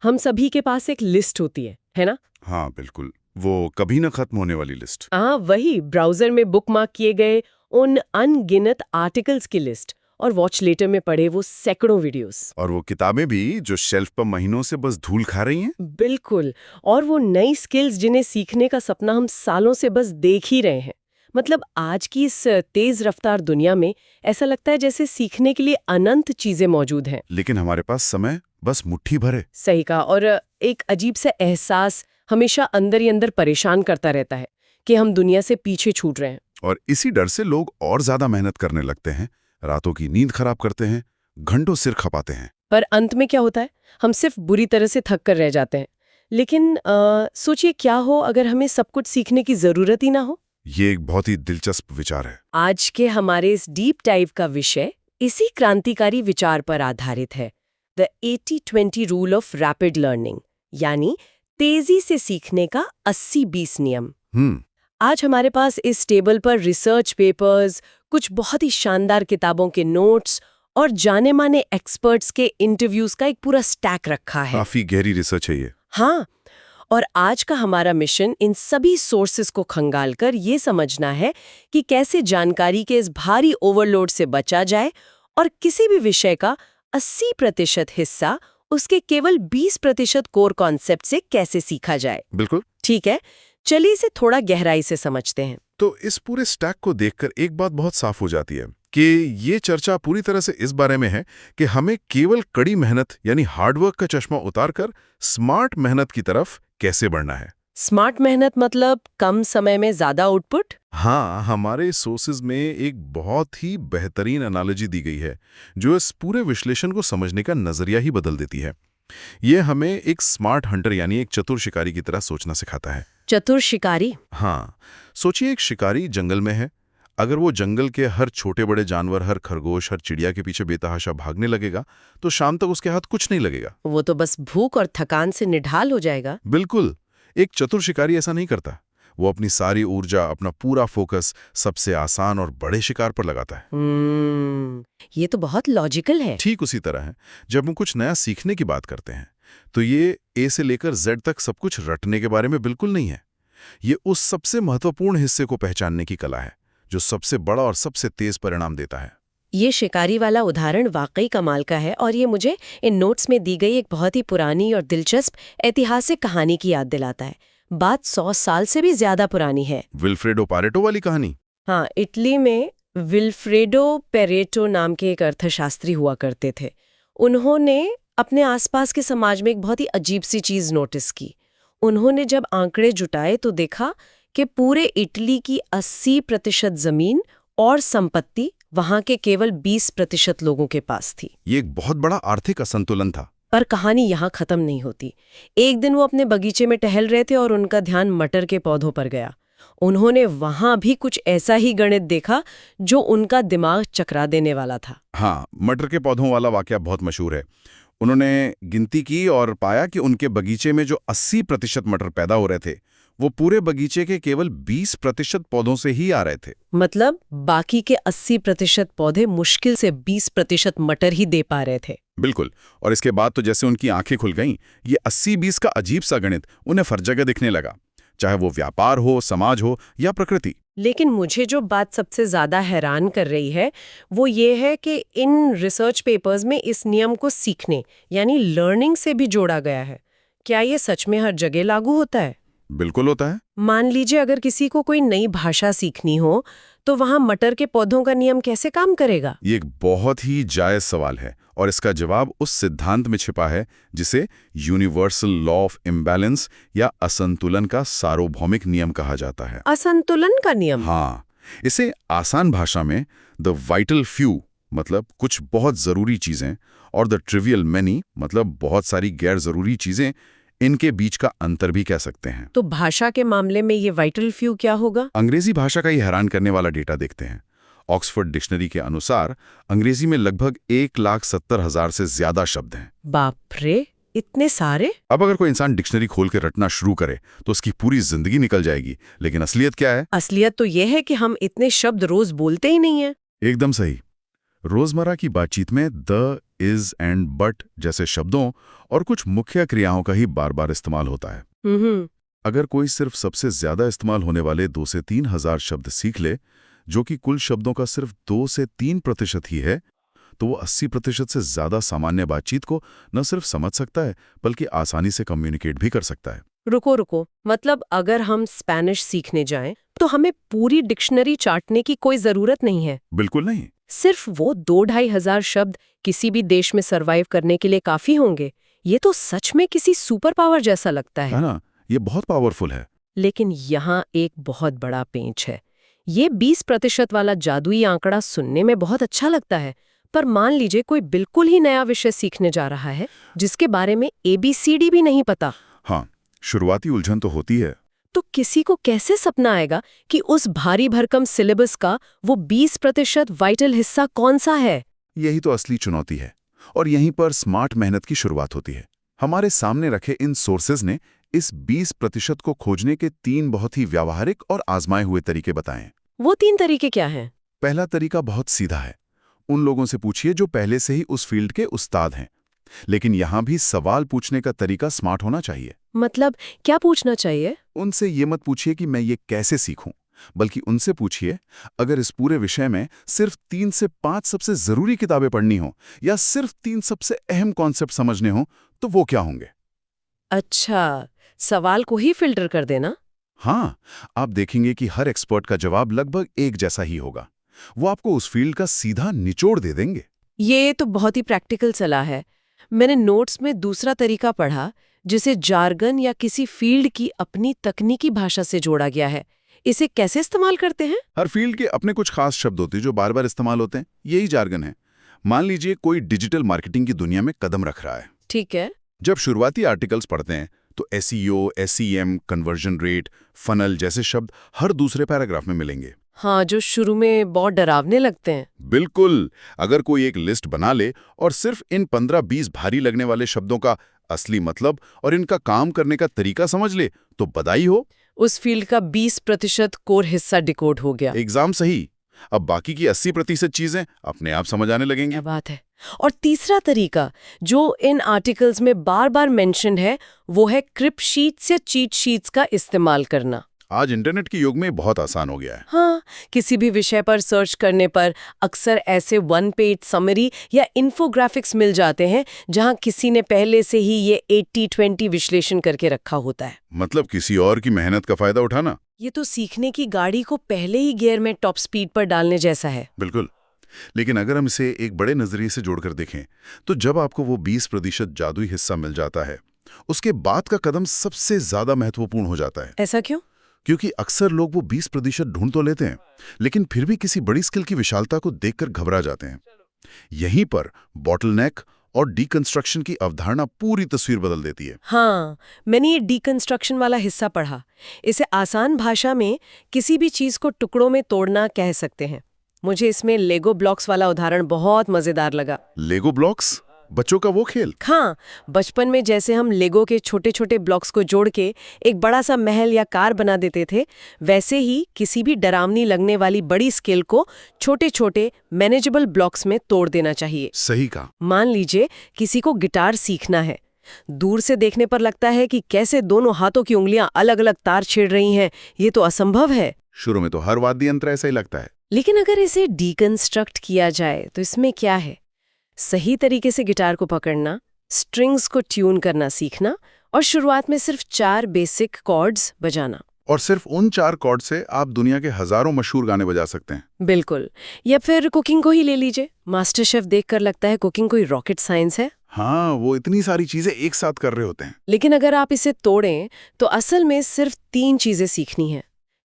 हम सभी के पास एक लिस्ट होती है ना? हाँ बिल्कुल, वो कभी न खत्म होने वाली लिस्ट। हाँ, वही ब्राउजर में बुकमार्क किए गए उन अनगिनत आर्टिकल्स की लिस्ट और वॉच लेटर में पढ़े वो सैकड़ों वीडियोस। और वो किताबें भी जो शेल्फ पर महीनों से बस धूल खा रही हैं। बिल्कुल। और वो नई स्किल्स जिन्हें सीखने का सपना हम सालों से बस देख ही रहे हैं। मतलब आज की इस तेज रफ्तार दुनिया में ऐसा लगता है जैसे सीखने के लिए अनंत चीजें मौजूद हैं। लेकिन हमारे पास समय बस मुट्ठी भर है। सही कहा। और एक अजीब सा एहसास हमेशा अंदर ही अंदर परेशान करता रहता है कि हम दुनिया से पीछे छूट रहे हैं। और इसी डर से लोग और ज्यादा मेहनत करने लगते हैं, रातों की नींद खराब करते हैं, घंटों सिर खपाते हैं। पर अंत में क्या होता है? हम सिर्फ बुरी तरह से थक कर रह जाते हैं। लेकिन सोचिए क्या हो अगर हमें सब कुछ सीखने की जरूरत ही ना हो। ये एक बहुत ही दिलचस्प विचार है। आज के हमारे इस डीप डाइव का विषय इसी क्रांतिकारी विचार पर आधारित है, the 80-20 rule of rapid learning, यानी तेजी से सीखने का 80-20 नियम। आज हमारे पास इस टेबल पर रिसर्च पेपर्स, कुछ बहुत ही शानदार किताबों के नोट्स और जाने माने एक्सपर्ट्स के इंटरव्यूज का एक पूरा स्टैक रखा है। काफी गहरी रिसर्च है ये। हाँ, और आज का हमारा मिशन इन सभी सोर्सेस को खंगालकर ये समझना है कि कैसे जानकारी के इस भारी ओवरलोड से बचा जाए और किसी भी विषय का 80% हिस्सा उसके केवल 20% कोर कॉन्सेप्ट से कैसे सीखा जाए। बिल्कुल ठीक है, चलिए इसे थोड़ा गहराई से समझते हैं। तो इस पूरे स्टैक को देखकर एक बात बहुत साफ हो जाती है कि ये चर्चा पूरी तरह से इस बारे में है कि हमें केवल कड़ी मेहनत यानी हार्डवर्क का चश्मा उतारकर स्मार्ट मेहनत की तरफ कैसे बढ़ना है। स्मार्ट मेहनत मतलब कम समय में ज्यादा आउटपुट? हाँ, हमारे सोर्सेज में एक बहुत ही बेहतरीन एनालॉजी दी गई है जो इस पूरे विश्लेषण को समझने का नजरिया ही बदल देती है। ये हमें एक स्मार्ट हंटर यानी एक चतुर शिकारी की तरह सोचना सिखाता है। चतुर शिकारी? हाँ, सोचिए एक शिकारी जंगल में है। अगर वो जंगल के हर छोटे बड़े जानवर, हर खरगोश, हर चिड़िया के पीछे बेतहाशा भागने लगेगा तो शाम तक उसके हाथ कुछ नहीं लगेगा। वो तो बस भूख और थकान से निढाल हो जाएगा। बिल्कुल, एक चतुर शिकारी ऐसा नहीं करता। वो अपनी सारी ऊर्जा, अपना पूरा फोकस सबसे आसान और बड़े शिकार पर लगाता है। ये तो बहुत लॉजिकल है। ठीक उसी तरह है, जब हम कुछ नया सीखने की बात करते हैं तो ये ए से लेकर जेड तक सब कुछ रटने के बारे में बिल्कुल नहीं है। ये उस सबसे महत्वपूर्ण हिस्से को पहचानने की कला है जो सबसे बड़ा और सबसे तेज परिणाम देता है। ये शिकारी वाला उदाहरण वाकई कमाल का है और ये मुझे इन नोट्स में दी गई एक बहुत ही पुरानी और दिलचस्प ऐतिहासिक कहानी की याद दिलाता है। बात 100 साल से भी ज्यादा पुरानी है। विल्फ्रेडो पारेटो वाली कहानी? हाँ, इटली में विल्फ्रेडो पेरेटो नाम के एक अर्थशास्त्री हुआ करते थे। उन्होंने अपने आसपास के समाज में एक बहुत ही अजीब सी चीज नोटिस की। उन्होंने जब आंकड़े जुटाए तो देखा कि पूरे इटली की 80% जमीन और संपत्ति वहां के केवल 20% लोगों के पास थी। ये एक बहुत बड़ा आर्थिक असंतुलन था। पर कहानी यहाँ खत्म नहीं होती। एक दिन वो अपने बगीचे में टहल रहे थे और उनका ध्यान मटर के पौधों पर गया। उन्होंने वहां भी कुछ ऐसा ही गणित देखा जो उनका दिमाग चकरा देने वाला था। हाँ, मटर के पौधों वाला वाकया बहुत मशहूर है। उन्होंने गिनती की और पाया कि उनके बगीचे में जो 80% मटर पैदा हो रहे थे वो पूरे बगीचे के केवल 20% पौधों से ही आ रहे थे। मतलब बाकी के 80% पौधे मुश्किल से 20% मटर ही दे पा रहे थे। बिल्कुल। और इसके बाद तो जैसे उनकी आंखें खुल गईं, ये 80-20 का अजीब सा गणित उन्हें हर जगह दिखने लगा, चाहे वो व्यापार हो, समाज हो या प्रकृति। लेकिन मुझे जो बात सबसे ज्यादा हैरान कर रही है वो ये है कि इन रिसर्च पेपर्स में इस नियम को सीखने यानी लर्निंग से भी जोड़ा गया है। क्या ये सच में हर जगह लागू होता है? बिल्कुल होता है। मान लीजिए अगर किसी को कोई नई भाषा सीखनी हो तो वहां मटर के पौधों का नियम कैसे काम करेगा? ये एक बहुत ही जायज सवाल है और इसका जवाब उस सिद्धांत में छिपा है जिसे यूनिवर्सल लॉ ऑफ इम्बैलेंस या असंतुलन का सार्वभौमिक नियम कहा जाता है। असंतुलन का नियम? हाँ, इसे आसान भाषा में द वाइटल फ्यू मतलब कुछ बहुत जरूरी चीजें और द ट्रिवियल मैनी मतलब बहुत सारी गैर जरूरी चीजें, इनके बीच का अंतर भी कह सकते हैं। तो भाषा के मामले में ये वाइटल फ्यू क्या होगा? अंग्रेजी भाषा का ये हैरान करने वाला डेटा देखते हैं। ऑक्सफोर्ड डिक्शनरी के अनुसार अंग्रेजी में लगभग 1,70,000 से ज्यादा शब्द हैं। बाप रे, इतने सारे! अब अगर कोई इंसान डिक्शनरी खोल के रटना शुरू करे तो उसकी पूरी जिंदगी निकल जाएगी। लेकिन असलियत क्या है? असलियत तो ये है कि हम इतने शब्द रोज बोलते ही नहीं है। एकदम सही। रोजमर्रा की बातचीत में द, इज एंड बट जैसे शब्दों और कुछ मुख्य क्रियाओं का ही बार बार इस्तेमाल होता है। हम्म। अगर कोई सिर्फ सबसे ज्यादा इस्तेमाल होने वाले 2 से 3 हजार शब्द सीख ले, जो कि कुल शब्दों का सिर्फ 2 से 3% ही है, तो वो 80% से ज्यादा सामान्य बातचीत को न सिर्फ समझ सकता है बल्कि आसानी से कम्युनिकेट भी कर सकता है। रुको, मतलब अगर हम स्पेनिश सीखने जाएं तो हमें पूरी डिक्शनरी चाटने की कोई जरूरत नहीं है। बिल्कुल नहीं। सिर्फ वो 2-2.5 हजार शब्द किसी भी देश में सरवाइव करने के लिए काफी होंगे। ये तो सच में किसी सुपर पावर जैसा लगता है। है ना? ये बहुत पावरफुल है। लेकिन यहाँ एक बहुत बड़ा पेंच है। ये 20% वाला जादुई आंकड़ा सुनने में बहुत अच्छा लगता है, पर मान लीजिए कोई बिल्कुल ही नया विषय सीखने जा रहा है जिसके बारे में ABCD भी नहीं पता। हाँ, शुरुआती उलझन तो होती है। तो किसी को कैसे सपना आएगा कि उस भारी भरकम सिलेबस का वो 20% वाइटल हिस्सा कौन सा है? यही तो असली चुनौती है और यहीं पर स्मार्ट मेहनत की शुरुआत होती है। हमारे सामने रखे इन सोर्सेज ने इस 20% को खोजने के 3 बहुत ही व्यावहारिक और आजमाए हुए तरीके बताएं। वो 3 तरीके क्या हैं? पहला तरीका बहुत सीधा है। उन लोगों से पूछिए जो पहले से ही उस फील्ड के उस्ताद हैं। लेकिन यहां भी सवाल पूछने का तरीका स्मार्ट होना चाहिए। मतलब क्या पूछना चाहिए? उनसे ये मत पूछिए कि मैं ये कैसे सीखूं, बल्कि उनसे पूछिए, अगर इस पूरे विषय में सिर्फ 3 से 5 सबसे जरूरी किताबें पढ़नी हो या सिर्फ 3 सबसे अहम कॉन्सेप्ट समझने हो, तो वो क्या होंगे? अच्छा, सवाल को ही फिल्टर कर देना? हाँ, आप देखेंगे कि हर एक्सपर्ट का जवाब लगभग एक जैसा ही होगा। वो आपको उस फील्ड का सीधा निचोड़ दे देंगे। ये तो बहुत ही प्रैक्टिकल सलाह है। मैंने नोट्स में दूसरा तरीका पढ़ा जिसे जार्गन या किसी फील्ड की अपनी तकनीकी भाषा से जोड़ा गया है। इसे कैसे इस्तेमाल करते हैं? हर फील्ड के अपने कुछ खास शब्द होते हैं जो बार बार इस्तेमाल होते हैं। यही जार्गन है। मान लीजिए कोई डिजिटल मार्केटिंग की दुनिया में कदम रख रहा है। ठीक है। जब शुरुआती आर्टिकल्स पढ़ते हैं तो SEO, SEM, conversion rate, funnel जैसे शब्द हर दूसरे पैराग्राफ में मिलेंगे। हाँ, जो शुरू में बहुत डरावने लगते हैं। बिल्कुल। अगर कोई एक लिस्ट बना ले और सिर्फ इन 15-20 भारी लगने वाले शब्दों का असली मतलब और इनका काम करने का तरीका समझ ले, तो बधाई हो, उस फील्ड का 20% कोर हिस्सा डिकोड हो गया। एग्जाम सही। अब बाकी की 80% चीजें अपने आप समझ आने लगेंगी। क्या बात है। और तीसरा तरीका जो इन आर्टिकल्स में बार बार मेंशन है, वो है क्रिप्ट शीट्स या चीट शीट्स का इस्तेमाल करना। आज इंटरनेट के युग में बहुत आसान हो गया है। हाँ, किसी भी विषय पर सर्च करने पर अक्सर ऐसे 1 पेज समरी या इन्फोग्राफिक्स मिल जाते हैं जहां किसी ने पहले से ही ये 80-20 विश्लेषण करके रखा होता है। मतलब किसी और की मेहनत का फायदा उठाना। ये तो सीखने की गाड़ी को पहले ही गियर में टॉप स्पीड पर डालने जैसा है। बिल्कुल। लेकिन अगर हम इसे एक बड़े नजरिए से जोड़कर देखें, तो जब आपको वो 20% जादुई हिस्सा मिल जाता है, उसके बाद का कदम सबसे ज्यादा महत्वपूर्ण हो जाता है। ऐसा क्यों? क्योंकि अक्सर लोग वो 20% ढूंढ तो लेते हैं, लेकिन फिर भी किसी बड़ी स्किल की विशालता को देखकर घबरा जाते हैं। यहीं पर बॉटलनेक और डीकंस्ट्रक्शन की अवधारणा पूरी तस्वीर बदल देती है। हाँ, मैंने ये डीकंस्ट्रक्शन वाला हिस्सा पढ़ा। इसे आसान भाषा में किसी भी चीज को टुकड़ों में तोड़ना कह सकते हैं। मुझे इसमें लेगो ब्लॉक्स वाला उदाहरण बहुत मजेदार लगा। लेगो ब्लॉक्स? बच्चों का वो खेल? हाँ, बचपन में जैसे हम लेगो के छोटे छोटे ब्लॉक्स को जोड़ के एक बड़ा सा महल या कार बना देते थे, वैसे ही किसी भी डरावनी लगने वाली बड़ी स्केल को छोटे छोटे मैनेजेबल ब्लॉक्स में तोड़ देना चाहिए। सही कहा। मान लीजिए किसी को गिटार सीखना है। दूर से देखने पर लगता है कि कैसे दोनों हाथों की उंगलियां अलग अलग तार छेड़ रही हैं, ये तो असंभव है। शुरू में तो हर वाद्य यंत्र ऐसा ही लगता है। लेकिन अगर इसे डीकंस्ट्रक्ट किया जाए तो इसमें क्या है? सही तरीके से गिटार को पकड़ना, स्ट्रिंग्स को ट्यून करना सीखना और शुरुआत में सिर्फ 4 बेसिक कॉर्ड्स बजाना। और सिर्फ उन 4 कॉर्ड से आप दुनिया के हजारों मशहूर गाने बजा सकते हैं। बिल्कुल। या फिर कुकिंग को ही ले लीजिए। मास्टर शेफ देखकर लगता है कुकिंग कोई रॉकेट साइंस है। हाँ, वो इतनी सारी चीजें एक साथ कर रहे होते हैं। लेकिन अगर आप इसे तोड़ें तो असल में सिर्फ 3 चीजें सीखनी हैं।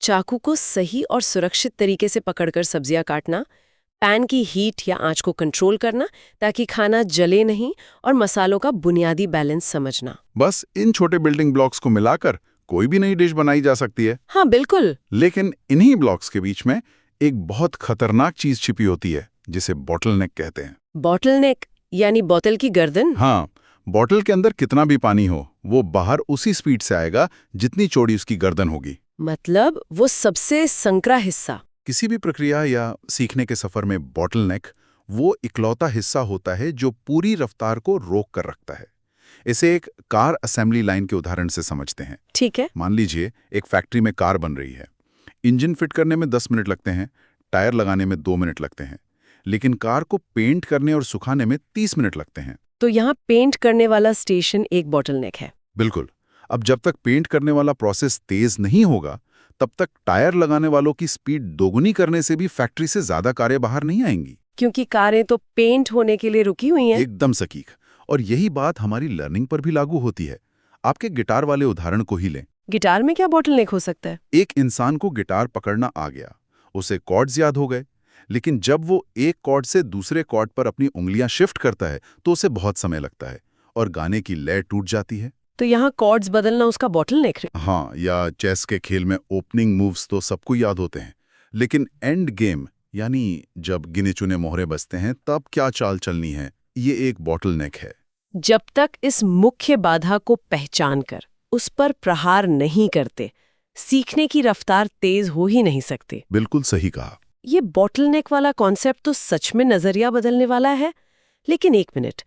चाकू को सही और सुरक्षित तरीके से पकड़कर सब्जियां काटना, पैन की हीट या आंच को कंट्रोल करना ताकि खाना जले नहीं, और मसालों का बुनियादी बैलेंस समझना। बस इन छोटे बिल्डिंग ब्लॉक्स को मिलाकर कोई भी नई डिश बनाई जा सकती है। हाँ, बिल्कुल। लेकिन इन्हीं ब्लॉक्स के बीच में एक बहुत खतरनाक चीज छिपी होती है जिसे बॉटलनेक कहते हैं। बॉटलनेक यानी बोतल की गर्दन? हाँ, बॉटल के अंदर कितना भी पानी हो, वो बाहर उसी स्पीड से आएगा जितनी चौड़ी उसकी गर्दन होगी। मतलब वो सबसे संकरा हिस्सा। किसी भी प्रक्रिया या सीखने के सफर में बॉटलनेक वो इकलौता हिस्सा होता है जो पूरी रफ्तार को रोक कर रखता है। इसे एक कार असेंबली लाइन के उदाहरण से समझते हैं। ठीक है। मान लीजिए एक फैक्ट्री में कार बन रही है। इंजन फिट करने में 10 मिनट लगते हैं, टायर लगाने में 2 मिनट लगते हैं, लेकिन कार को पेंट करने और सुखाने में 30 मिनट लगते हैं। तो यहाँ पेंट करने वाला स्टेशन एक बॉटलनेक है। बिल्कुल। अब जब तक पेंट करने वाला प्रोसेस तेज नहीं होगा, तब तक टायर लगाने वालों की स्पीड दोगुनी करने से भी फैक्ट्री से ज्यादा कारें बाहर नहीं आएंगी। क्योंकि कारें तो पेंट होने के लिए रुकी हुई हैं। एकदम सटीक। और यही बात हमारी लर्निंग पर भी लागू होती है। आपके गिटार वाले उदाहरण को ही लें। गिटार में क्या बॉटलनेक हो सकता है? एक इंसान को गिटार पकड़ना आ गया, उसे कॉर्ड्स याद हो गए, लेकिन जब वो एक कॉर्ड से दूसरे कॉर्ड पर अपनी उंगलियां शिफ्ट करता है तो उसे बहुत समय लगता है और गाने की लय टूट जाती है। तो यहाँ कॉर्ड्स बदलना उसका बॉटलनेक है। हाँ, या चेस के खेल में ओपनिंग मूव्स तो सबको याद होते हैं, लेकिन एंड गेम यानी जब गिने चुने मोहरे बजते हैं तब क्या चाल चलनी है, ये एक बॉटलनेक है। जब तक इस मुख्य बाधा को पहचान कर उस पर प्रहार नहीं करते, सीखने की रफ्तार तेज हो ही नहीं सकती। बिल्कुल सही कहा। ये बॉटलनेक वाला कॉन्सेप्ट तो सच में नजरिया बदलने वाला है। लेकिन एक मिनट,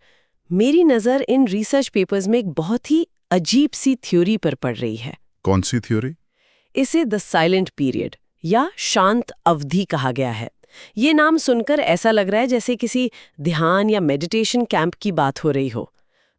मेरी नजर इन रिसर्च पेपर्स में एक बहुत ही अजीब सी थ्योरी पर पड़ रही है। कौन सी थ्योरी? इसे द साइलेंट पीरियड या शांत अवधि कहा गया है। ये नाम सुनकर ऐसा लग रहा है जैसे किसी ध्यान या मेडिटेशन कैंप की बात हो रही हो।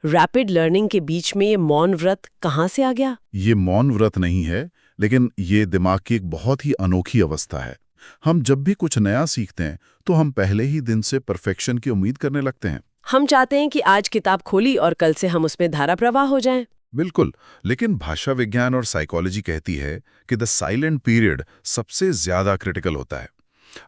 रैपिड लर्निंग के बीच में ये मौन व्रत कहाँ से आ गया? ये मौन व्रत नहीं है, लेकिन ये दिमाग की एक बहुत ही अनोखी अवस्था है। हम जब भी कुछ नया सीखते हैं तो हम पहले ही दिन से परफेक्शन की उम्मीद करने लगते हैं। हम चाहते हैं कि आज किताब खोली और कल से हम उसमें धारा प्रवाह हो जाएं। बिल्कुल, लेकिन भाषा विज्ञान और साइकोलॉजी कहती है कि द साइलेंट पीरियड सबसे ज्यादा क्रिटिकल होता है।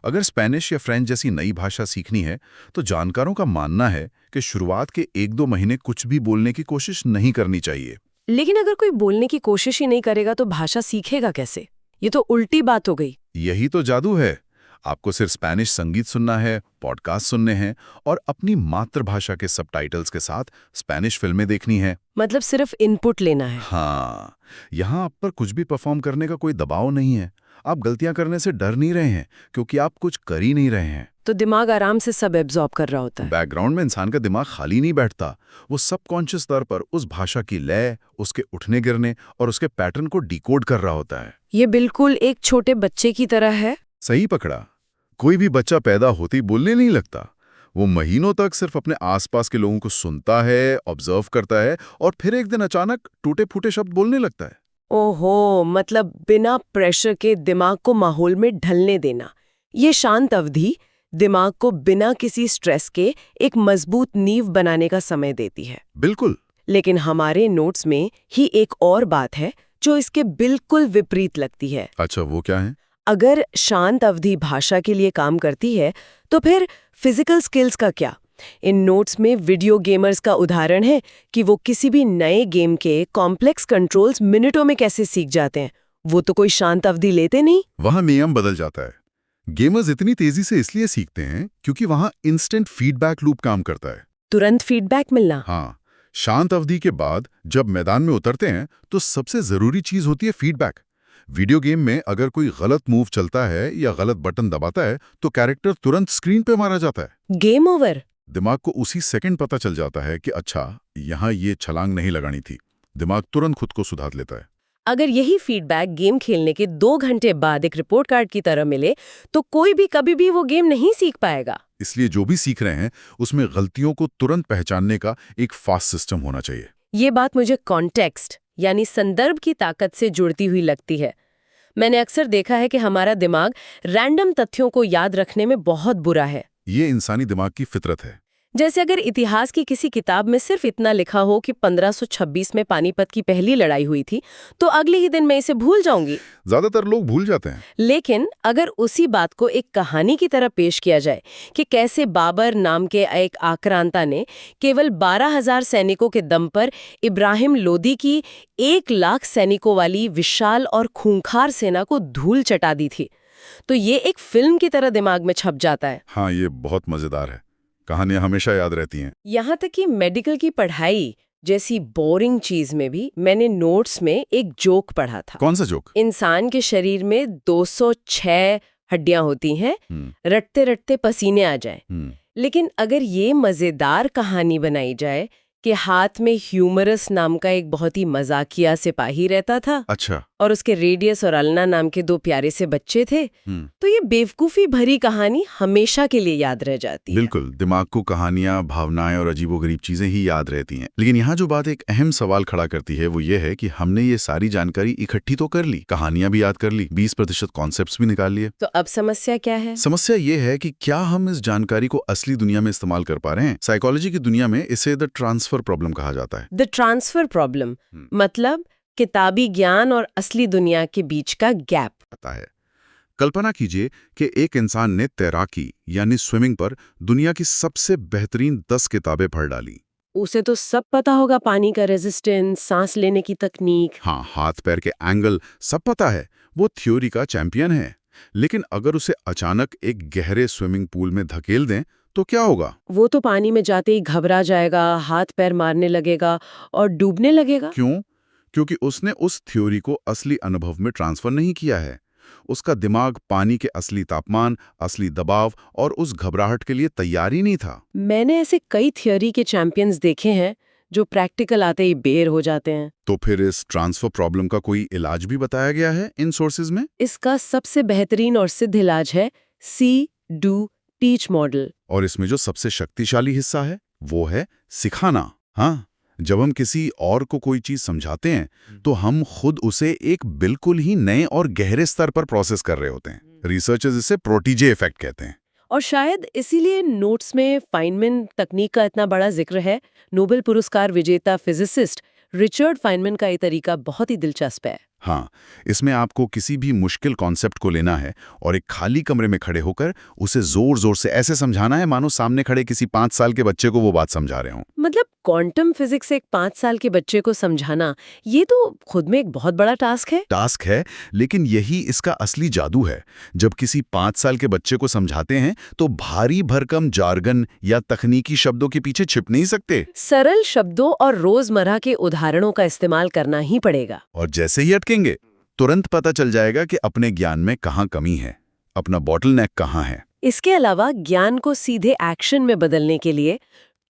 अगर स्पेनिश या फ्रेंच जैसी नई भाषा सीखनी है तो जानकारों का मानना है कि शुरुआत के 1-2 महीने कुछ भी बोलने की कोशिश नहीं करनी चाहिए। लेकिन अगर कोई बोलने की कोशिश ही नहीं करेगा तो भाषा सीखेगा कैसे? ये तो उल्टी बात हो गई। यही तो जादू है। आपको सिर्फ स्पेनिश संगीत सुनना है, पॉडकास्ट सुनने हैं और अपनी मातृभाषा के सबटाइटल्स के साथ स्पेनिश फिल्में देखनी है। मतलब सिर्फ इनपुट लेना है। हाँ, यहाँ आप पर कुछ भी परफॉर्म करने का कोई दबाव नहीं है। आप गलतियां करने से डर नहीं रहे हैं क्योंकि आप कुछ कर ही नहीं रहे हैं। तो दिमाग आराम से सब एब्जॉर्ब कर रहा होता है। बैकग्राउंड में इंसान का दिमाग खाली नहीं बैठता। वो सबकॉन्शियस स्तर पर उस भाषा की लय, उसके उठने गिरने और उसके पैटर्न को डिकोड कर रहा होता है। ये बिल्कुल एक छोटे बच्चे की तरह है। सही पकड़ा। कोई भी बच्चा पैदा होते ही बोलने नहीं लगता। वो महीनों तक सिर्फ अपने आसपास के लोगों को सुनता है, ऑब्जर्व करता है और फिर एक दिन अचानक टूटे फूटे शब्द बोलने लगता है। ओहो, मतलब बिना प्रेशर के दिमाग को माहौल में ढलने देना। ये शांत अवधि दिमाग को बिना किसी स्ट्रेस के एक मजबूत नींव बनाने का समय देती है। बिल्कुल। लेकिन हमारे नोट्स में ही एक और बात है जो इसके बिल्कुल विपरीत लगती है। अच्छा, वो क्या है? अगर शांत अवधि भाषा के लिए काम करती है तो फिर फिजिकल स्किल्स का क्या? इन नोट्स में वीडियो गेमर्स का उदाहरण है कि वो किसी भी नए गेम के कॉम्प्लेक्स कंट्रोल्स मिनटों में कैसे सीख जाते हैं। वो तो कोई शांत अवधि लेते नहीं। वहां नियम बदल जाता है। गेमर्स इतनी तेजी से इसलिए सीखते हैं क्योंकि वहां इंस्टेंट फीडबैक लूप काम करता है। तुरंत फीडबैक मिलना। हाँ, शांत अवधि के बाद जब मैदान में उतरते हैं तो सबसे जरूरी चीज होती है फीडबैक। वीडियो गेम में अगर कोई गलत मूव चलता है या गलत बटन दबाता है तो कैरेक्टर तुरंत स्क्रीन पे मारा जाता है। Game over. दिमाग को उसी सेकंड पता चल जाता है कि अच्छा, यहाँ ये छलांग नहीं लगानी थी। दिमाग तुरंत खुद को सुधार लेता है। अगर यही फीडबैक गेम खेलने के 2 घंटे बाद एक रिपोर्ट कार्ड की तरह मिले तो कोई भी कभी भी वो गेम नहीं सीख पाएगा। इसलिए जो भी सीख रहे हैं उसमें गलतियों को तुरंत पहचानने का एक फास्ट सिस्टम होना चाहिए। ये बात मुझे कॉन्टेक्स्ट यानी संदर्भ की ताकत से जुड़ती हुई लगती है। मैंने अक्सर देखा है कि हमारा दिमाग रैंडम तथ्यों को याद रखने में बहुत बुरा है। ये इंसानी दिमाग की फितरत है। जैसे अगर इतिहास की किसी किताब में सिर्फ इतना लिखा हो कि 1526 में पानीपत की पहली लड़ाई हुई थी तो अगले ही दिन मैं इसे भूल जाऊंगी। ज्यादातर लोग भूल जाते हैं। लेकिन अगर उसी बात को एक कहानी की तरह पेश किया जाए कि कैसे बाबर नाम के एक आक्रांता ने केवल 12,000 सैनिकों के दम पर इब्राहिम लोदी की 1 लाख सैनिकों वाली विशाल और खूंखार सेना को धूल चटा दी थी, तो ये एक फिल्म की तरह दिमाग में छप जाता है। हाँ, ये बहुत मजेदार है। कहानियां हमेशा याद रहती हैं। यहाँ तक कि मेडिकल की पढ़ाई जैसी बोरिंग चीज में भी मैंने नोट्स में एक जोक पढ़ा था। कौन सा जोक? इंसान के शरीर में 206 हड्डियां होती हैं, रटते रटते पसीने आ जाए, लेकिन अगर ये मजेदार कहानी बनाई जाए कि हाथ में ह्यूमरस नाम का एक बहुत ही मजाकिया सिपाही रहता था अच्छा। और उसके रेडियस और अल्ना नाम के 2 प्यारे से बच्चे थे, तो ये बेवकूफी भरी कहानी हमेशा के लिए याद रह जाती है। बिल्कुल, दिमाग को कहानियां, भावनाएं और अजीबोगरीब चीजें ही याद रहती हैं। लेकिन यहाँ जो बात एक अहम सवाल खड़ा करती है वो ये है कि हमने ये सारी जानकारी इकट्ठी तो कर ली, कहानियां भी याद कर ली, 20% कॉन्सेप्ट्स भी निकाल लिए। तो अब समस्या क्या है? समस्या ये है कि क्या हम इस जानकारी को असली दुनिया में इस्तेमाल कर पा रहे हैं? साइकोलॉजी की दुनिया में इसे द ट्रांसफर प्रॉब्लम कहा जाता है। द ट्रांसफर प्रॉब्लम मतलब किताबी ज्ञान और असली दुनिया के बीच का गैप। पता है, कल्पना कीजिए कि एक इंसान ने तैराकी यानी स्विमिंग पर दुनिया की सबसे बेहतरीन 10 किताबें पढ़ डाली। उसे तो सब पता होगा, पानी का रेजिस्टेंस, सांस लेने की तकनीक। हाँ, हाथ पैर के एंगल सब पता है, वो थ्योरी का चैंपियन है। लेकिन अगर उसे अचानक एक गहरे स्विमिंग पूल में धकेल दें तो क्या होगा? वो तो पानी में जाते ही घबरा जाएगा, हाथ पैर मारने लगेगा और डूबने लगेगा। क्यों? क्योंकि उसने उस थ्योरी को असली अनुभव में ट्रांसफर नहीं किया है। उसका दिमाग पानी के असली तापमान, असली दबाव और उस घबराहट के लिए तैयार ही नहीं था। मैंने ऐसे कई थियोरी के चैंपियंस देखे हैं जो प्रैक्टिकल आते ही बेर हो जाते हैं। तो फिर इस ट्रांसफर प्रॉब्लम का कोई इलाज भी बताया गया है इन सोर्सेज में? इसका सबसे बेहतरीन और सिद्ध इलाज है सी डू टीच मॉडल। और इसमें जो सबसे शक्तिशाली हिस्सा है वो है सिखाना। हाँ, जब हम किसी और को कोई चीज समझाते हैं तो हम खुद उसे एक बिल्कुल ही नए और गहरे स्तर पर प्रोसेस कर रहे होते हैं। रिसर्चर्स इसे प्रोटीजे इफेक्ट कहते हैं। और शायद इसीलिए नोट्स में फाइनमैन तकनीक का इतना बड़ा जिक्र है। नोबेल पुरस्कार विजेता फिजिसिस्ट रिचर्ड फाइनमैन का ये तरीका बहुत ही दिलचस्प है। हाँ, इसमें आपको किसी भी मुश्किल कॉन्सेप्ट को लेना है और एक खाली कमरे में खड़े होकर उसे जोर जोर से ऐसे समझाना है मानो सामने खड़े किसी 5 साल के बच्चे को वो बात समझा रहे हों। मतलब क्वांटम फिजिक्स से एक 5 साल के बच्चे को समझाना, ये तो खुद में एक बहुत बड़ा टास्क है। लेकिन यही इसका असली जादू है। जब किसी 5 साल के बच्चे को समझाते हैं तो भारी भरकम जार्गन या तकनीकी शब्दों के पीछे छिप नहीं सकते। सरल शब्दों और रोजमर्रा के उदाहरणों का इस्तेमाल करना ही पड़ेगा। और जैसे ही अटकेंगे, तुरंत पता चल जाएगा कि अपने ज्ञान में कहाँ कमी है, अपना बॉटलनेक कहाँ है। इसके अलावा ज्ञान को सीधे एक्शन में बदलने के लिए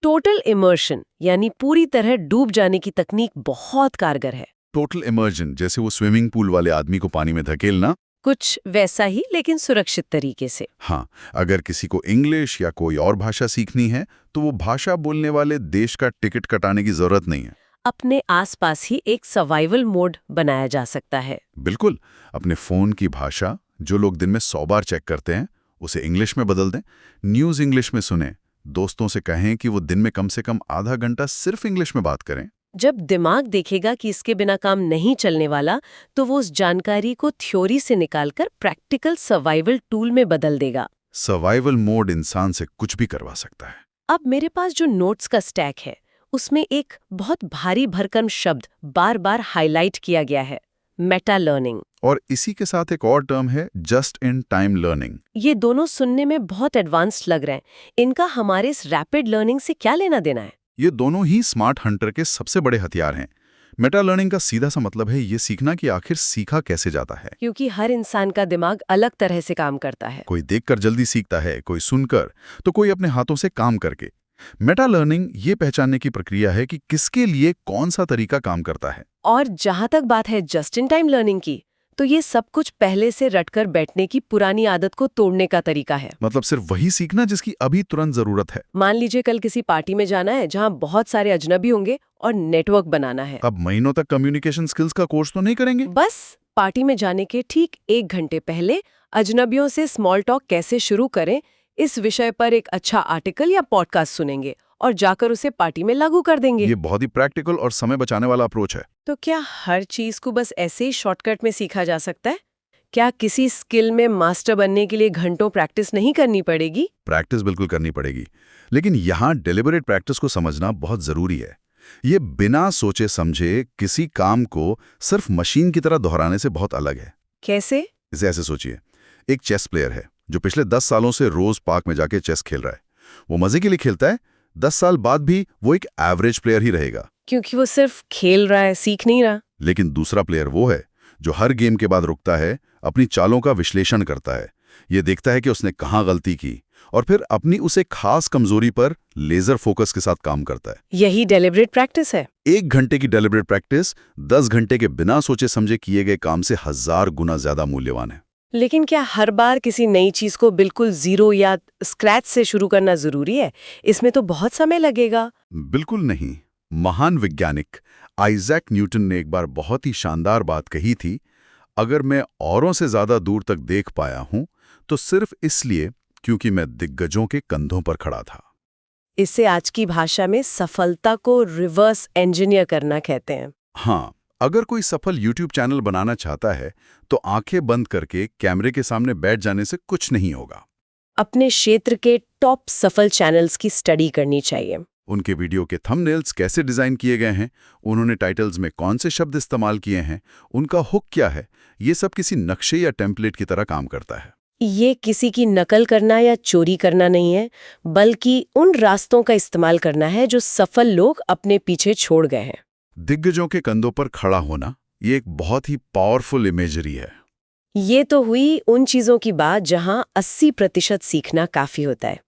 टोटल इमर्शन यानी पूरी तरह डूब जाने की तकनीक बहुत कारगर है। टोटल इमर्जन, जैसे वो स्विमिंग पूल वाले आदमी को पानी में धकेलना, कुछ वैसा ही लेकिन सुरक्षित तरीके से। हाँ, अगर किसी को इंग्लिश या कोई और भाषा सीखनी है तो वो भाषा बोलने वाले देश का टिकट कटाने की जरूरत नहीं है। अपने आसपास ही एक सर्वाइवल मोड बनाया जा सकता है। बिल्कुल, अपने फोन की भाषा जो लोग दिन में 100 बार चेक करते हैं उसे इंग्लिश में बदल दें। न्यूज़ इंग्लिश में सुने, दोस्तों से कहें कि वो दिन में कम से कम आधा घंटा सिर्फ इंग्लिश में बात करें। जब दिमाग देखेगा कि इसके बिना काम नहीं चलने वाला, तो वो उस जानकारी को थ्योरी से निकालकर प्रैक्टिकल सर्वाइवल टूल में बदल देगा। सर्वाइवल मोड इंसान से कुछ भी करवा सकता है। अब मेरे पास जो नोट्स का स्टैक है, उसमें एक बहुत भारी भरकम शब्द बार बार हाईलाइट किया गया है, मेटा लर्निंग। और इसी के साथ एक और टर्म है जस्ट इन टाइम लर्निंग। ये दोनों सुनने में बहुत एडवांस्ड लग रहे हैं। इनका हमारे इस रैपिड लर्निंग से क्या लेना देना है? ये दोनों ही स्मार्ट हंटर के सबसे बड़े हथियार हैं। मेटा लर्निंग का सीधा सा मतलब है ये सीखना कि आखिर सीखा कैसे जाता है। क्योंकि हर इंसान का दिमाग अलग तरह से काम करता है। कोई देखकर जल्दी सीखता है, कोई सुनकर, तो कोई अपने हाथों से काम करके। मेटा लर्निंग ये पहचानने की प्रक्रिया है कि किसके लिए कौन सा तरीका काम करता है। और जहां तक बात है जस्ट इन टाइम लर्निंग की, तो ये सब कुछ पहले से रटकर बैठने की पुरानी आदत को तोड़ने का तरीका है। मतलब सिर्फ वही सीखना जिसकी अभी तुरंत जरूरत है। मान लीजिए कल किसी पार्टी में जाना है जहां बहुत सारे अजनबी होंगे और नेटवर्क बनाना है। अब महीनों तक कम्युनिकेशन स्किल्स का कोर्स तो नहीं करेंगे। बस पार्टी में जाने के ठीक 1 घंटे पहले अजनबियों से स्मॉल टॉक कैसे शुरू करें, इस विषय पर एक अच्छा आर्टिकल या पॉडकास्ट सुनेंगे और जाकर उसे पार्टी में लागू कर देंगे। ये बहुत ही प्रैक्टिकल और समय बचाने वाला अप्रोच है। तो क्या हर चीज को बस ऐसे ही शॉर्टकट में सीखा जा सकता है? क्या किसी स्किल में मास्टर बनने के लिए घंटों प्रैक्टिस नहीं करनी पड़ेगी? प्रैक्टिस बिल्कुल करनी पड़ेगी, लेकिन यहाँ डेलिबरेट प्रैक्टिस को समझना बहुत जरूरी है। ये बिना सोचे समझे किसी काम को सिर्फ मशीन की तरह दोहराने से बहुत अलग है। कैसे? इसे ऐसे सोचिए, एक चेस प्लेयर है जो पिछले 10 सालों से रोज पार्क में जाके चेस खेल रहा है। वो मजे के लिए खेलता है, 10 साल बाद भी वो एक एवरेज प्लेयर ही रहेगा। क्योंकि वो सिर्फ खेल रहा है, सीख नहीं रहा। लेकिन दूसरा प्लेयर वो है जो हर गेम के बाद रुकता है, अपनी चालों का विश्लेषण करता है, ये देखता है कि उसने कहाँ गलती की और फिर अपनी उसे खास कमजोरी पर लेजर फोकस के साथ काम करता है। यही डेलिब्रेट प्रैक्टिस है। 1 घंटे की डेलिब्रेट प्रैक्टिस 10 घंटे के बिना सोचे समझे किए गए काम से 1000 गुना ज्यादा मूल्यवान है। लेकिन क्या हर बार किसी नई चीज को बिल्कुल जीरो या स्क्रैच से शुरू करना जरूरी है? इसमें तो बहुत समय लगेगा। बिल्कुल नहीं। महान वैज्ञानिक आइजैक न्यूटन ने एक बार बहुत ही शानदार बात कही थी, अगर मैं औरों से ज्यादा दूर तक देख पाया हूं तो सिर्फ इसलिए क्योंकि मैं दिग्गजों के कंधों पर खड़ा था। इसे आज की भाषा में सफलता को रिवर्स इंजीनियर करना कहते हैं। हाँ, अगर कोई सफल YouTube चैनल बनाना चाहता है तो आंखें बंद करके कैमरे के सामने बैठ जाने से कुछ नहीं होगा। अपने क्षेत्र के टॉप सफल चैनल्स की स्टडी करनी चाहिए। उनके वीडियो के थंबनेल्स कैसे डिजाइन किए गए हैं, उन्होंने टाइटल्स में कौन से शब्द इस्तेमाल किए हैं, उनका हुक क्या है, ये सब किसी नक्शे या टेम्पलेट की तरह काम करता है। ये किसी की नकल करना या चोरी करना नहीं है, बल्कि उन रास्तों का इस्तेमाल करना है जो सफल लोग अपने पीछे छोड़ गए हैं। दिग्गजों के कंधों पर खड़ा होना ये एक बहुत ही पावरफुल इमेजरी है। ये तो हुई उन चीजों की बात जहां 80% सीखना काफी होता है।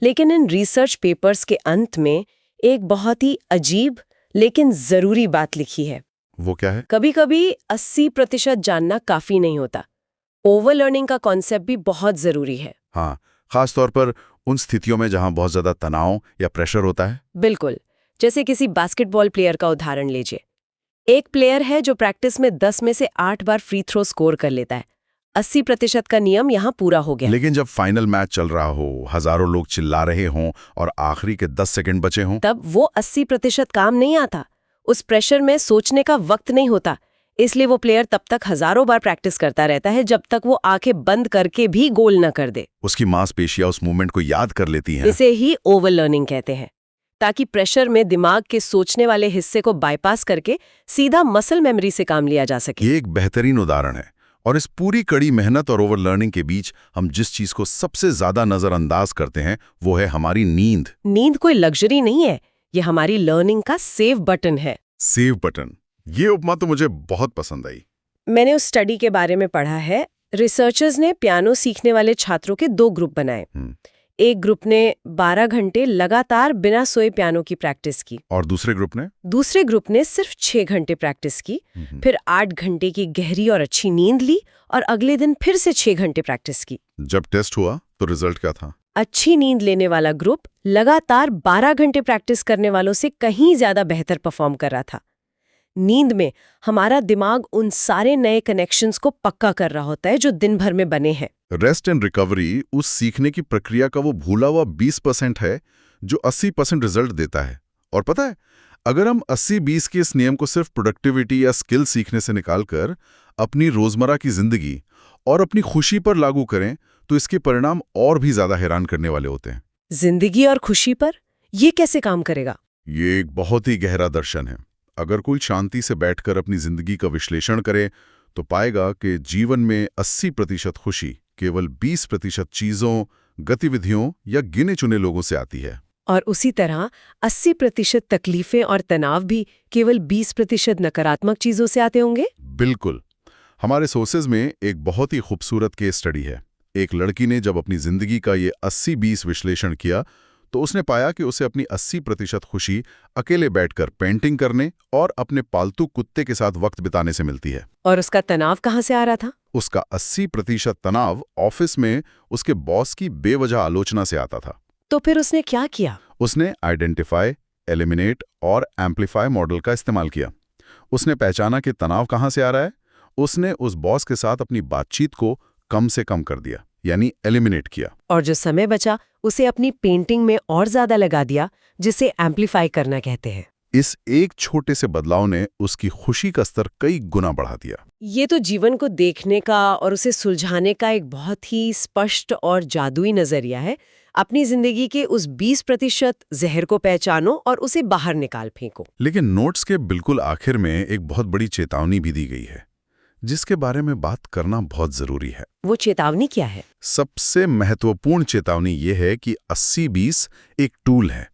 लेकिन इन रिसर्च पेपर्स के अंत में एक बहुत ही अजीब लेकिन जरूरी बात लिखी है। वो क्या है? कभी-कभी 80% जानना काफी नहीं होता। ओवर लर्निंग का कॉन्सेप्ट भी बहुत जरूरी है। हाँ, खास तौर पर उन स्थितियों में जहां बहुत ज्यादा तनाव या प्रेशर होता है। बिल्कुल, जैसे किसी बास्केटबॉल प्लेयर का उदाहरण लीजिए। एक प्लेयर है जो प्रैक्टिस में 10 में से 8 बार फ्री थ्रो स्कोर कर लेता है। 80% का नियम यहाँ पूरा हो गया। लेकिन जब फाइनल मैच चल रहा हो, हजारों लोग चिल्ला रहे हों और आखिरी के 10 सेकंड बचे हों, तब वो 80% काम नहीं आता। उस प्रेशर में सोचने का वक्त नहीं होता। इसलिए वो प्लेयर तब तक हजारों बार प्रैक्टिस करता रहता है जब तक वो आंखें बंद करके भी गोल न कर दे। उसकी मांसपेशियां उस मूवमेंट को याद कर लेती हैं। इसे ही ओवर लर्निंग कहते हैं, ताकि प्रेशर में दिमाग के सोचने वाले हिस्से को बाईपास करके सीधा मसल मेमोरी से काम लिया जा सके। ये एक बेहतरीन उदाहरण है। और इस पूरी कड़ी मेहनत और ओवर लर्निंग के बीच हम जिस चीज को सबसे ज्यादा नजरअंदाज करते हैं वो है हमारी नींद। नींद कोई लग्जरी नहीं है, ये हमारी लर्निंग का सेव बटन है। सेव बटन, ये उपमा तो मुझे बहुत पसंद आई। मैंने उस स्टडी के बारे में पढ़ा है। रिसर्चर्स ने पियानो सीखने वाले छात्रों के 2 ग्रुप बनाए। एक ग्रुप ने 12 घंटे लगातार बिना सोए पियानो की प्रैक्टिस की और दूसरे ग्रुप ने सिर्फ 6 घंटे प्रैक्टिस की। फिर 8 घंटे की गहरी और अच्छी नींद ली और अगले दिन फिर से 6 घंटे प्रैक्टिस की। जब टेस्ट हुआ तो रिजल्ट क्या था? अच्छी नींद लेने वाला ग्रुप लगातार 12 घंटे प्रैक्टिस करने वालों से कहीं ज्यादा बेहतर परफॉर्म कर रहा था। नींद में हमारा दिमाग उन सारे नए कनेक्शंस को पक्का कर रहा होता है जो दिन भर में बने हैं। रेस्ट एंड रिकवरी उस सीखने की प्रक्रिया का वो भूला हुआ 20% है जो 80% रिजल्ट देता है। और पता है, अगर हम 80-20 के इस नियम को सिर्फ प्रोडक्टिविटी या स्किल सीखने से निकालकर अपनी रोजमर्रा की जिंदगी और अपनी खुशी पर लागू करें तो इसके परिणाम और भी ज्यादा हैरान करने वाले होते हैं। जिंदगी और खुशी पर ये कैसे काम करेगा? ये एक बहुत ही गहरा दर्शन है। अगर कोई शांति से बैठकर अपनी जिंदगी का विश्लेषण करे तो पाएगा कि जीवन में 80% खुशी केवल 20% चीजों, गतिविधियों या गिने चुने लोगों से आती है। और उसी तरह 80% तकलीफें और तनाव भी केवल 20% नकारात्मक चीजों से आते होंगे। बिल्कुल। हमारे सोर्सेज में एक बहुत ही खूबसूरत केस स्टडी है। एक लड़की ने जब अपनी जिंदगी का ये 80-20 विश्लेषण किया तो उसने पाया कि उसे अपनी 80% खुशी अकेले बैठकर पेंटिंग करने और अपने पालतू कुत्ते के साथ वक्त बिताने से मिलती है। और उसका तनाव कहाँ से आ रहा था? उसका 80% तनाव ऑफिस में उसके बॉस की बेवजह आलोचना से आता था। तो फिर उसने क्या किया? उसने आइडेंटिफाई, एलिमिनेट और एम्पलीफाई मॉडल का इस्तेमाल किया। उसने पहचाना कि तनाव कहाँ से आ रहा है। उसने उस बॉस के साथ अपनी बातचीत को कम से कम कर दिया, यानी एलिमिनेट किया। और जो समय बचा उसे अपनी पेंटिंग में और ज्यादा लगा दिया, जिसे एम्पलीफाई करना कहते हैं। इस एक छोटे से बदलाव ने उसकी खुशी का स्तर कई गुना बढ़ा दिया। ये तो जीवन को देखने का और उसे सुलझाने का एक बहुत ही स्पष्ट और जादुई नजरिया है। अपनी जिंदगी के उस 20% जहर को पहचानो और उसे बाहर निकाल फेंको। लेकिन नोट्स के बिल्कुल आखिर में एक बहुत बड़ी चेतावनी भी दी गई है, जिसके बारे में बात करना बहुत जरूरी है। वो चेतावनी क्या है? सबसे महत्वपूर्ण चेतावनी ये है कि 80-20 एक टूल है,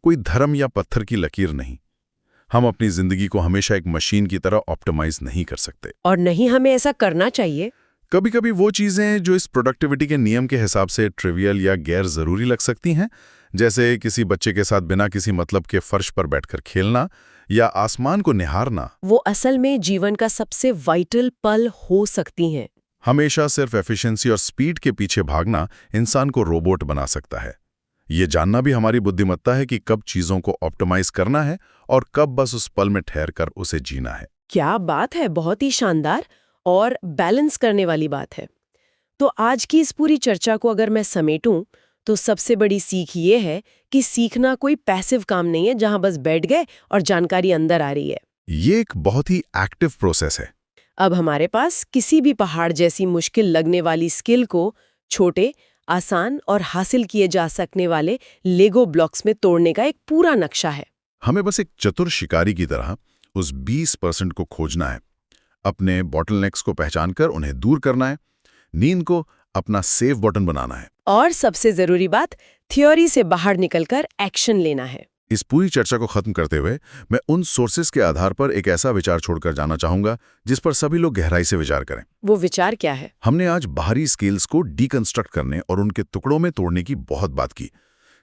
कोई धर्म या पत्थर की लकीर नहीं। हम अपनी जिंदगी को हमेशा एक मशीन की तरह ऑप्टिमाइज नहीं कर सकते। और नहीं हमें ऐसा करना चाहिए। कभी-कभी वो चीजें जो इस प्रोडक्टिविटी के नियम के हिसाब से ट्रिवियल या गैर जरूरी लग सकती हैं, जैसे किसी बच्चे के साथ बिना किसी मतलब के फर्श पर बैठकर खेलना या आसमान को निहारना, वो असल में जीवन का सबसे वाइटल पल हो सकती हैं। हमेशा सिर्फ एफिशिएंसी और स्पीड के पीछे भागना इंसान को रोबोट बना सकता है। ये जानना भी हमारी बुद्धिमत्ता है कि कब चीजों को ऑप्टिमाइज करना है और कब बस उस पल में ठहरकर उसे जीना है। क्या बात है, बहुत ही शानदार और बैलेंस करने वाली बात है। तो आज की इस पूरी चर्चा को अगर मैं समेटूं तो सबसे बड़ी सीख ये है कि सीखना कोई पैसिव काम नहीं है जहां बस बैठ गए और जानकारी अंदर आ रही है। ये एक बहुत ही एक्टिव प्रोसेस है। अब हमारे पास किसी भी पहाड़ जैसी मुश्किल लगने वाली स्किल को छोटे, आसान और हासिल किए जा सकने वाले लेगो ब्लॉक्स में तोड़ने का एक पूरा नक्शा है। हमें बस एक चतुर शिकारी की तरह उस 20% को खोजना है, अपने बॉटलनेक्स को पहचानकर उन्हें दूर करना है, नींद को अपना सेव बटन बनाना है और सबसे जरूरी बात, थ्योरी से बाहर निकलकर एक्शन लेना है। इस पूरी चर्चा को खत्म करते हुए मैं उन सोर्सेस के आधार पर एक ऐसा विचार छोड़कर जाना चाहूंगा जिस पर सभी लोग गहराई से विचार करें। वो विचार क्या है? हमने आज बाहरी स्केल्स को डीकंस्ट्रक्ट करने और उनके टुकड़ों में तोड़ने की बहुत बात की,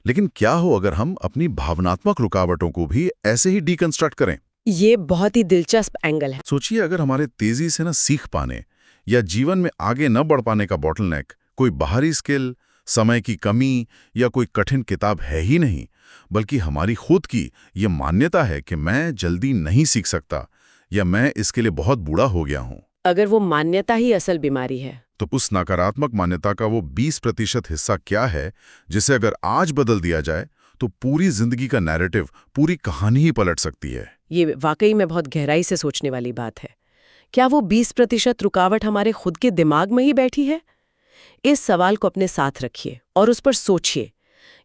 लेकिन क्या हो अगर हम अपनी भावनात्मक रुकावटों को भी ऐसे ही डीकंस्ट्रक्ट करें? ये बहुत ही दिलचस्प एंगल है। सोचिए, अगर हमारे तेजी से न सीख पाने या जीवन में आगे न बढ़ पाने का बॉटलनेक कोई बाहरी स्किल, समय की कमी या कोई कठिन किताब है ही नहीं, बल्कि हमारी खुद की ये मान्यता है कि मैं जल्दी नहीं सीख सकता या मैं इसके लिए बहुत बूढ़ा हो गया हूं। अगर वो मान्यता ही असल बीमारी है, तो उस नकारात्मक मान्यता का वो 20% हिस्सा क्या है जिसे अगर आज बदल दिया जाए तो पूरी जिंदगी का नैरेटिव, पूरी कहानी ही पलट सकती है। ये वाकई में बहुत गहराई से सोचने वाली बात है। क्या वो 20% रुकावट हमारे खुद के दिमाग में ही बैठी है? इस सवाल को अपने साथ रखिए और उस पर सोचिए।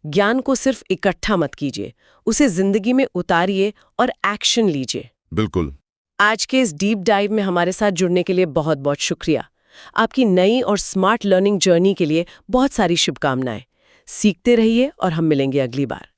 ज्ञान को सिर्फ इकट्ठा मत कीजिए, उसे जिंदगी में उतारिए और एक्शन लीजिए। बिल्कुल। आज के इस डीप डाइव में हमारे साथ जुड़ने के लिए बहुत बहुत शुक्रिया। आपकी नई और स्मार्ट लर्निंग जर्नी के लिए बहुत सारी शुभकामनाएं। सीखते रहिए और हम मिलेंगे अगली बार।